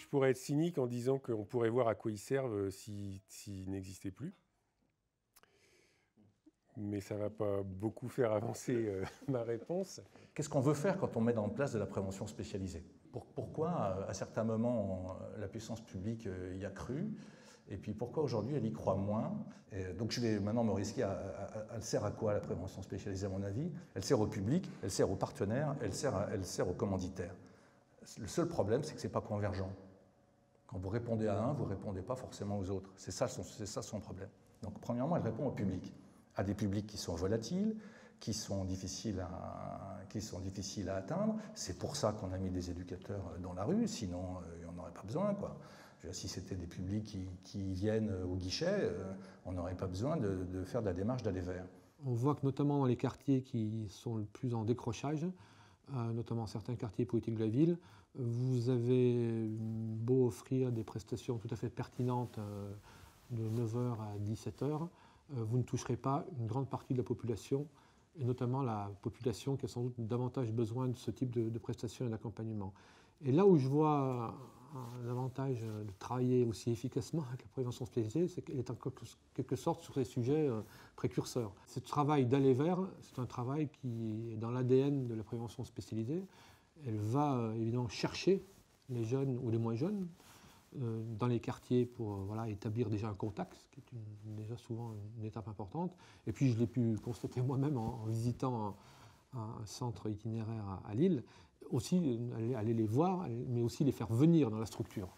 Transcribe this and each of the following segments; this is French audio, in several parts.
je pourrais être cynique en disant qu'on pourrait voir à quoi ils servent s'ils n'existaient plus. Mais ça ne va pas beaucoup faire avancer ma réponse. Qu'est-ce qu'on veut faire quand on met en place de la prévention spécialisée? Pourquoi, à certains moments, la puissance publique y a cru? Et puis pourquoi aujourd'hui elle y croit moins? Et donc je vais maintenant me risquer elle sert à quoi la prévention spécialisée à mon avis? Elle sert au public, elle sert aux partenaires, elle sert aux commanditaires. Le seul problème, c'est que ce n'est pas convergent. Quand vous répondez à un, vous ne répondez pas forcément aux autres. C'est ça son problème. Donc premièrement, elle répond au public, à des publics qui sont volatiles, qui sont difficiles à atteindre. C'est pour ça qu'on a mis des éducateurs dans la rue, sinon on n'en aurait pas besoin, quoi. Si c'était des publics qui viennent au guichet, on n'aurait pas besoin de faire de la démarche d'aller vers. On voit que notamment dans les quartiers qui sont le plus en décrochage, notamment certains quartiers politiques de la ville, vous avez beau offrir des prestations tout à fait pertinentes de 9h à 17h, vous ne toucherez pas une grande partie de la population, et notamment la population qui a sans doute davantage besoin de ce type de prestations et d'accompagnement. Et là où je vois un avantage de travailler aussi efficacement avec la prévention spécialisée, c'est qu'elle est en quelque sorte sur ces sujets précurseurs. Ce travail d'aller vers, c'est un travail qui est dans l'ADN de la prévention spécialisée. Elle va évidemment chercher les jeunes ou les moins jeunes dans les quartiers pour établir déjà un contact, ce qui est déjà souvent une étape importante. Et puis je l'ai pu constater moi-même en visitant un centre itinéraire à Lille, aussi aller les voir, mais aussi les faire venir dans la structure,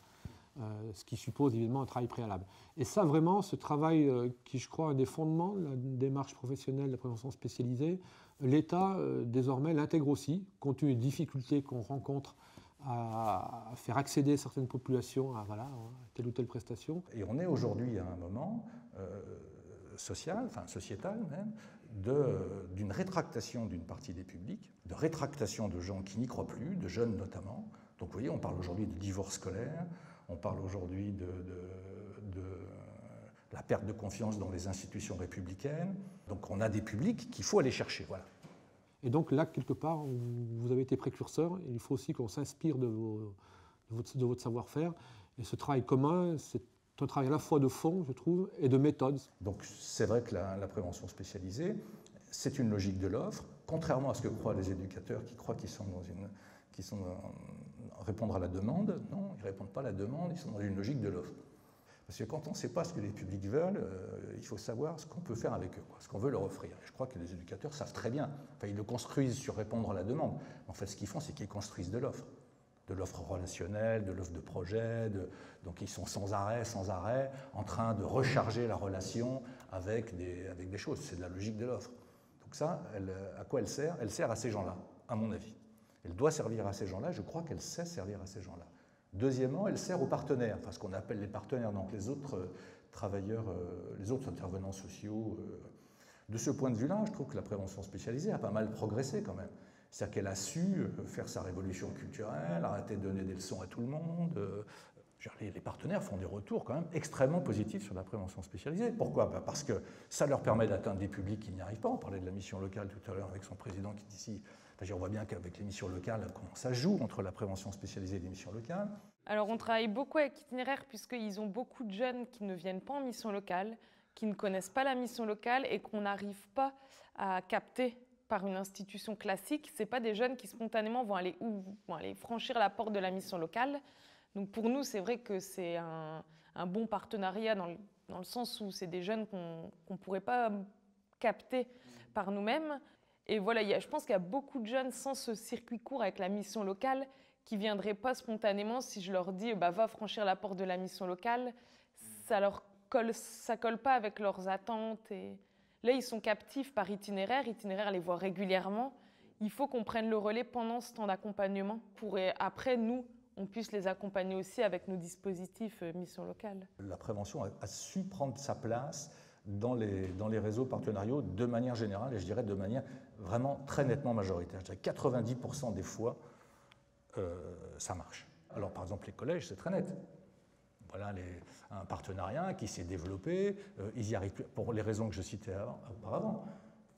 ce qui suppose évidemment un travail préalable. Et ça vraiment, ce travail qui je crois est un des fondements de la démarche professionnelle de la prévention spécialisée, l'État désormais l'intègre aussi, compte tenu des difficultés qu'on rencontre à faire accéder certaines populations à telle ou telle prestation. Et on est aujourd'hui à un moment sociétal même, d'une rétractation d'une partie des publics, de rétractation de gens qui n'y croient plus, de jeunes notamment. Donc vous voyez, on parle aujourd'hui de divorce scolaire, on parle aujourd'hui de la perte de confiance dans les institutions républicaines. Donc on a des publics qu'il faut aller chercher, voilà. Et donc là, quelque part, vous avez été précurseur, et il faut aussi qu'on s'inspire de votre savoir-faire. Et ce travail commun, c'est un travail à la fois de fond, je trouve, et de méthode. Donc c'est vrai que la prévention spécialisée, c'est une logique de l'offre, contrairement à ce que croient les éducateurs qui croient qu'ils sont répondre à la demande. Non, ils ne répondent pas à la demande, ils sont dans une logique de l'offre. Parce que quand on ne sait pas ce que les publics veulent, il faut savoir ce qu'on peut faire avec eux, ce qu'on veut leur offrir. Et je crois que les éducateurs savent très bien. Enfin, ils le construisent sur répondre à la demande. En fait, ce qu'ils font, c'est qu'ils construisent de l'offre relationnelle, de l'offre de projet. Donc ils sont sans arrêt, en train de recharger la relation avec des choses. C'est de la logique de l'offre. Donc ça, à quoi elle sert? Elle sert à ces gens-là, à mon avis. Elle doit servir à ces gens-là. Je crois qu'elle sait servir à ces gens-là. Deuxièmement, elle sert aux partenaires, enfin ce qu'on appelle les partenaires, donc les autres travailleurs, les autres intervenants sociaux. De ce point de vue-là, je trouve que la prévention spécialisée a pas mal progressé quand même. C'est-à-dire qu'elle a su faire sa révolution culturelle, arrêter de donner des leçons à tout le monde. Les partenaires font des retours quand même extrêmement positifs sur la prévention spécialisée. Pourquoi? Parce que ça leur permet d'atteindre des publics qui n'y arrivent pas. On parlait de la mission locale tout à l'heure avec son président qui est ici. On voit bien qu'avec les missions locales, comment ça joue entre la prévention spécialisée et les missions locales. Alors on travaille beaucoup avec Itinéraire puisqu'ils ont beaucoup de jeunes qui ne viennent pas en mission locale, qui ne connaissent pas la mission locale et qu'on n'arrive pas à capter par une institution classique. Ce n'est pas des jeunes qui spontanément vont aller franchir la porte de la mission locale. Donc pour nous, c'est vrai que c'est un bon partenariat dans le sens où c'est des jeunes qu'on ne pourrait pas capter par nous-mêmes. Et voilà, je pense qu'il y a beaucoup de jeunes sans ce circuit court avec la mission locale qui ne viendraient pas spontanément si je leur dis va franchir la porte de la mission locale. Ça colle pas avec leurs attentes. Et là, ils sont captifs par Itinéraire. Itinéraire les voit régulièrement. Il faut qu'on prenne le relais pendant ce temps d'accompagnement pour après, nous, on puisse les accompagner aussi avec nos dispositifs mission locale. La prévention a su prendre sa place dans les réseaux partenariaux de manière générale, et je dirais de manière vraiment très nettement majoritaire. Je dirais 90% des fois, ça marche. Alors par exemple les collèges, c'est très net. Voilà un partenariat qui s'est développé, ils y arrivent pour les raisons que je citais auparavant.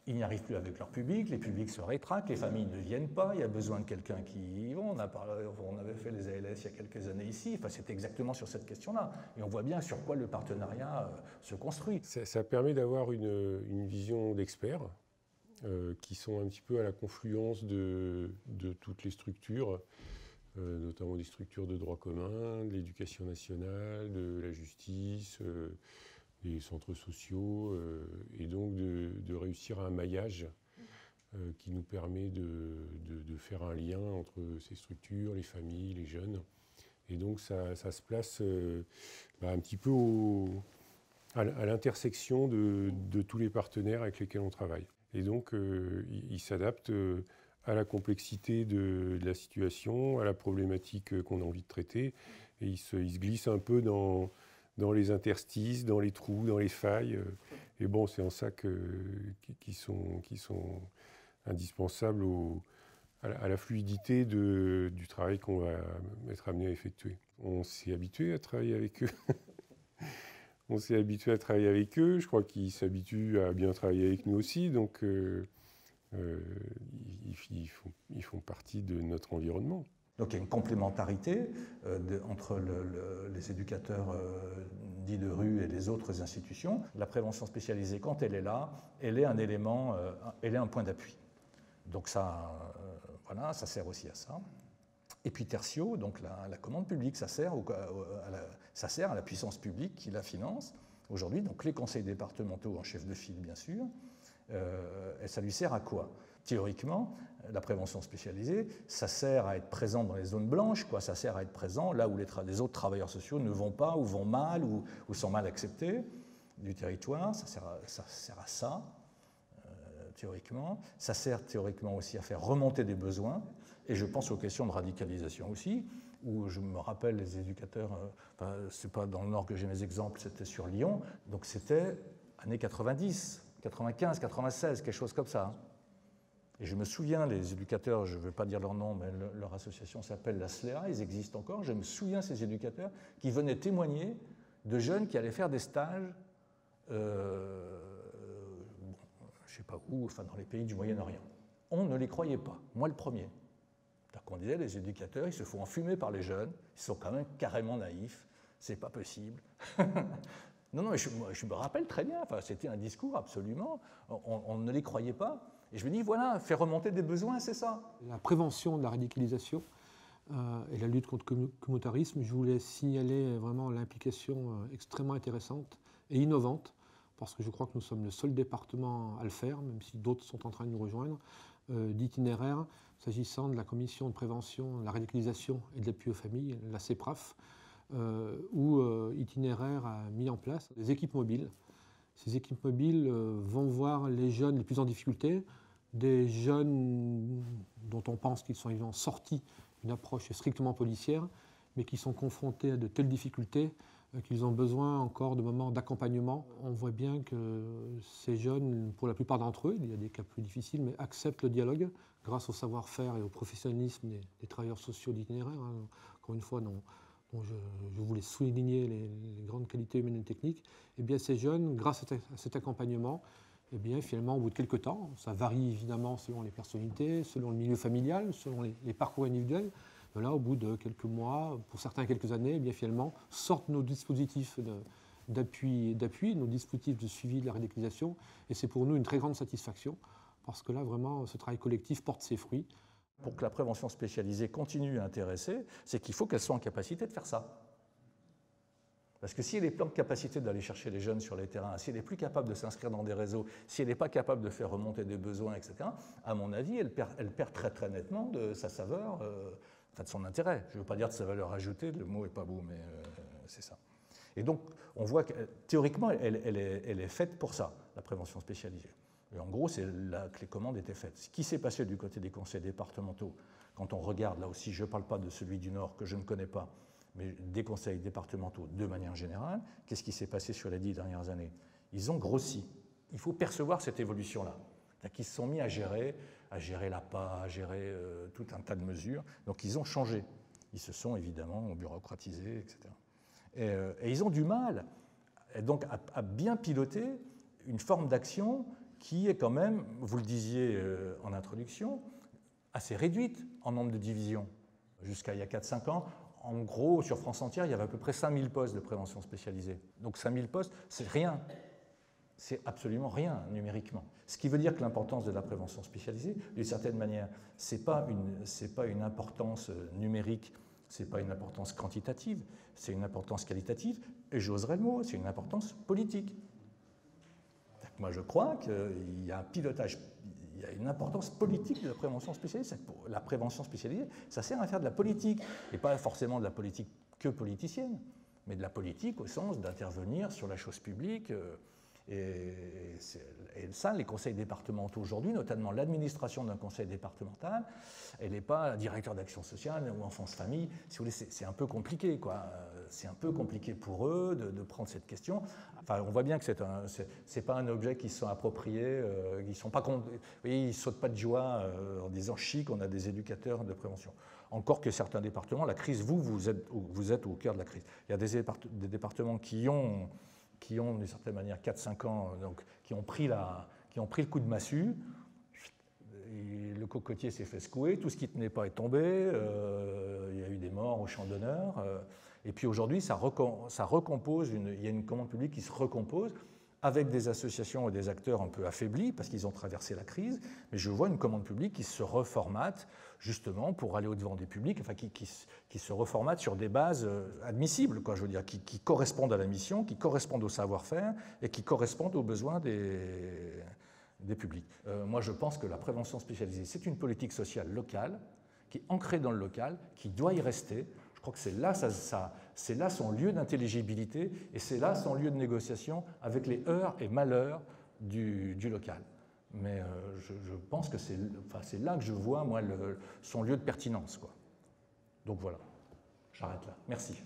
Ils n'y arrivent plus avec leur public, les publics se rétractent, les familles ne viennent pas, il y a besoin de quelqu'un qui y va. On avait fait les ALS il y a quelques années ici, enfin, c'était exactement sur cette question-là. Et on voit bien sur quoi le partenariat se construit. Ça permet d'avoir une vision d'experts qui sont un petit peu à la confluence de toutes les structures, notamment des structures de droit commun, de l'éducation nationale, de la justice, des centres sociaux, et donc de réussir à un maillage qui nous permet de faire un lien entre ces structures, les familles, les jeunes. Et donc ça se place un petit peu à l'intersection de tous les partenaires avec lesquels on travaille. Et donc il s'adapte à la complexité de la situation, à la problématique qu'on a envie de traiter, et il se glisse un peu dans les interstices, dans les trous, dans les failles. Et bon, c'est en ça qu'ils sont indispensables à la fluidité du travail qu'on va être amené à effectuer. On s'est habitué à travailler avec eux. Je crois qu'ils s'habituent à bien travailler avec nous aussi. Donc, ils font partie de notre environnement. Donc il y a une complémentarité entre les éducateurs dits de rue et les autres institutions. La prévention spécialisée, quand elle est là, elle est un élément, elle est un point d'appui. Donc ça, voilà, ça sert aussi à ça. Et puis tertio, donc la commande publique, ça sert à la puissance publique qui la finance aujourd'hui. Donc les conseils départementaux en chef de file, bien sûr. Et ça lui sert à quoi ? Théoriquement, la prévention spécialisée, ça sert à être présent dans les zones blanches, quoi. Ça sert à être présent là où les autres travailleurs sociaux ne vont pas, ou vont mal, ou sont mal acceptés du territoire. Ça sert à ça, théoriquement. Ça sert théoriquement aussi à faire remonter des besoins, et je pense aux questions de radicalisation aussi, où je me rappelle les éducateurs, c'est pas dans le Nord que j'ai mes exemples, c'était sur Lyon, donc c'était années 90, 95, 96, quelque chose comme ça. Et je me souviens, les éducateurs, je ne veux pas dire leur nom, mais leur association s'appelle la SLEA, ils existent encore. Je me souviens ces éducateurs qui venaient témoigner de jeunes qui allaient faire des stages, je ne sais pas où, enfin dans les pays du Moyen-Orient. On ne les croyait pas, moi le premier. On disait, les éducateurs, ils se font enfumer par les jeunes, ils sont quand même carrément naïfs, c'est pas possible. Non, je me rappelle très bien, enfin, c'était un discours absolument, on ne les croyait pas. Et je me dis, voilà, faire remonter des besoins, c'est ça. La prévention de la radicalisation et la lutte contre le communautarisme, je voulais signaler vraiment l'implication extrêmement intéressante et innovante, parce que je crois que nous sommes le seul département à le faire, même si d'autres sont en train de nous rejoindre, d'itinéraire, s'agissant de la commission de prévention de la radicalisation et de l'appui aux familles, la CEPRAF, où Itinéraire a mis en place des équipes mobiles. Ces équipes mobiles vont voir les jeunes les plus en difficulté, des jeunes dont on pense qu'ils sont sortis d'une approche strictement policière, mais qui sont confrontés à de telles difficultés qu'ils ont besoin encore de moments d'accompagnement. On voit bien que ces jeunes, pour la plupart d'entre eux, il y a des cas plus difficiles, mais acceptent le dialogue grâce au savoir-faire et au professionnalisme des travailleurs sociaux d'Itinéraire. Encore une fois, dont je voulais souligner les grandes qualités humaines et techniques. Eh bien, ces jeunes, grâce à cet accompagnement, eh bien, finalement, au bout de quelques temps, ça varie évidemment selon les personnalités, selon le milieu familial, selon les parcours individuels. Mais là, au bout de quelques mois, pour certains quelques années, eh bien, finalement, sortent nos dispositifs d'appui, nos dispositifs de suivi de la radicalisation. Et c'est pour nous une très grande satisfaction, parce que là, vraiment, ce travail collectif porte ses fruits. Pour que la prévention spécialisée continue à intéresser, c'est qu'il faut qu'elle soit en capacité de faire ça. Parce que si elle n'est pas en capacité d'aller chercher les jeunes sur les terrains, si elle n'est plus capable de s'inscrire dans des réseaux, si elle n'est pas capable de faire remonter des besoins, etc., à mon avis, elle perd très très nettement de sa saveur, de son intérêt. Je ne veux pas dire de sa valeur ajoutée, le mot n'est pas beau, mais c'est ça. Et donc, on voit que théoriquement, elle est faite pour ça, la prévention spécialisée. Et en gros, c'est là que les commandes étaient faites. Ce qui s'est passé du côté des conseils départementaux, quand on regarde, là aussi, je ne parle pas de celui du Nord que je ne connais pas, mais des conseils départementaux de manière générale, qu'est-ce qui s'est passé sur les 10 dernières années? Ils ont grossi. Il faut percevoir cette évolution-là. Ils se sont mis à gérer l'APA, à gérer tout un tas de mesures. Donc ils ont changé. Ils se sont évidemment bureaucratisés, etc. Et ils ont du mal donc, à bien piloter une forme d'action qui est quand même, vous le disiez en introduction, assez réduite en nombre de divisions. Jusqu'à il y a 4-5 ans, en gros, sur France entière, il y avait à peu près 5000 postes de prévention spécialisée. Donc 5000 postes, c'est rien. C'est absolument rien numériquement. Ce qui veut dire que l'importance de la prévention spécialisée, d'une certaine manière, ce n'est pas une importance numérique, ce n'est pas une importance quantitative, c'est une importance qualitative, et j'oserais le mot, c'est une importance politique. Moi, je crois qu'il y a un pilotage, il y a une importance politique de la prévention spécialisée. La prévention spécialisée, ça sert à faire de la politique, et pas forcément de la politique que politicienne, mais de la politique au sens d'intervenir sur la chose publique. Et ça, les conseils départementaux aujourd'hui, notamment l'administration d'un conseil départemental, elle n'est pas directeur d'action sociale ou enfance-famille. Si vous voulez, c'est un peu compliqué, quoi. C'est un peu compliqué pour eux de prendre cette question. Enfin, on voit bien que c'est pas un objet qu'ils se sont appropriés. Ils sont pas, vous voyez, ils sautent pas de joie en disant chic, on a des éducateurs de prévention. Encore que certains départements, la crise, vous êtes au cœur de la crise. Il y a des départements qui ont d'une certaine manière 4-5 ans, donc, qui ont pris le coup de massue. Et le cocotier s'est fait secouer, tout ce qui ne tenait pas est tombé, il y a eu des morts au champ d'honneur. Et puis aujourd'hui, ça recompose, il y a une commande publique qui se recompose avec des associations et des acteurs un peu affaiblis parce qu'ils ont traversé la crise, mais je vois une commande publique qui se reformate justement pour aller au-devant des publics, enfin qui se reformate sur des bases admissibles, quoi, je veux dire, qui correspondent à la mission, qui correspondent au savoir-faire et qui correspondent aux besoins des publics. Moi, je pense que la prévention spécialisée, c'est une politique sociale locale qui est ancrée dans le local, qui doit y rester. Je crois que c'est là son lieu d'intelligibilité et c'est là son lieu de négociation avec les heurts et malheurs du local. Mais je pense que c'est là que je vois, moi, son lieu de pertinence, quoi. Donc voilà, j'arrête là. Merci.